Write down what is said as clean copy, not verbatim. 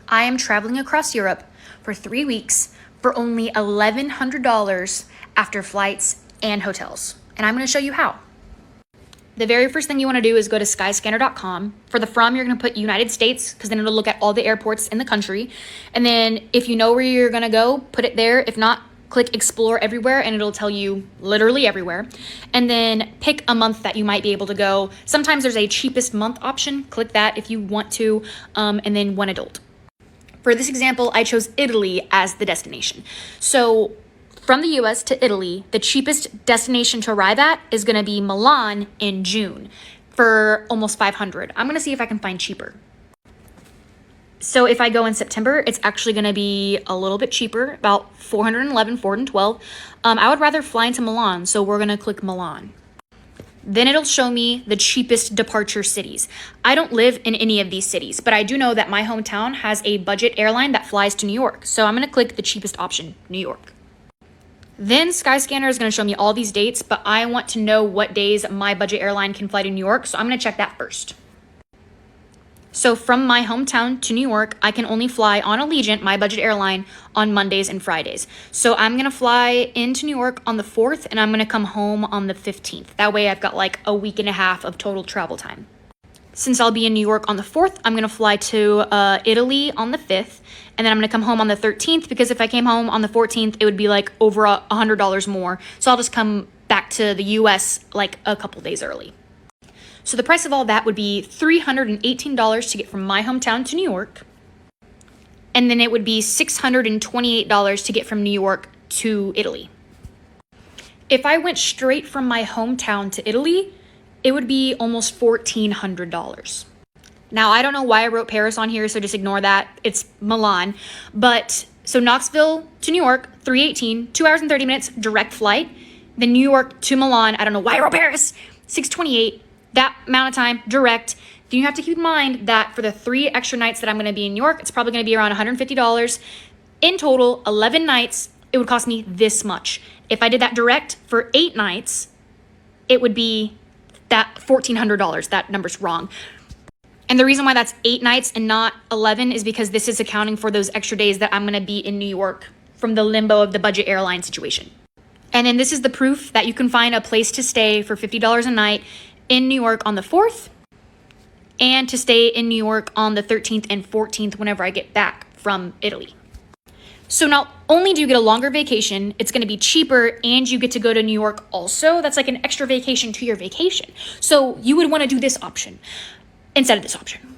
I am traveling across Europe for 3 weeks for only $1,100 after flights and hotels. And I'm going to show you how. The very first thing you want to do is go to skyscanner.com. For the from, you're going to put United States because then it'll look at all the airports in the country. And then if you know where you're going to go, put it there. If not, click explore everywhere and it'll tell you literally everywhere. And then pick a month that you might be able to go. Sometimes there's a cheapest month option. Click that if you want to, and then one adult. For this example, I chose Italy as the destination. So from the US to Italy, the cheapest destination to arrive at is going to be Milan in June for almost $500. I'm going to see if I can find cheaper. So if I go in September, it's actually going to be a little bit cheaper, about $411, $412. I would rather fly into Milan, so we're going to click Milan. Then it'll show me the cheapest departure cities. I don't live in any of these cities, but I do know that my hometown has a budget airline that flies to New York. So I'm going to click the cheapest option, New York. Then Skyscanner is going to show me all these dates, but I want to know what days my budget airline can fly to New York, so I'm going to check that first. So from my hometown to New York, I can only fly on Allegiant, my budget airline, on Mondays and Fridays. So I'm going to fly into New York on the 4th, and I'm going to come home on the 15th. That way I've got like a week and a half of total travel time. Since I'll be in New York on the 4th, I'm going to fly to Italy on the 5th, and then I'm going to come home on the 13th, because if I came home on the 14th, it would be like over $100 more. So I'll just come back to the US like a couple days early. So the price of all that would be $318 to get from my hometown to New York. And then it would be $628 to get from New York to Italy. If I went straight from my hometown to Italy, it would be almost $1,400. Now, I don't know why I wrote Paris on here, so just ignore that. It's Milan. But so Knoxville to New York, $318, 2 hours and 30 minutes, direct flight. Then New York to Milan, I don't know why I wrote Paris, $628. That amount of time, direct. Then you have to keep in mind that for the 3 extra nights that I'm going to be in New York, it's probably going to be around $150. In total, 11 nights, it would cost me this much. If I did that direct for 8 nights, it would be that $1,400. That number's wrong. And the reason why that's 8 nights and not 11 is because this is accounting for those extra days that I'm going to be in New York from the limbo of the budget airline situation. And then this is the proof that you can find a place to stay for $50 a night in New York on the 4th, and to stay in New York on the 13th and 14th whenever I get back from Italy. So not only do you get a longer vacation, it's going to be cheaper, and you get to go to New York also. That's like an extra vacation to your vacation. So you would want to do this option instead of this option.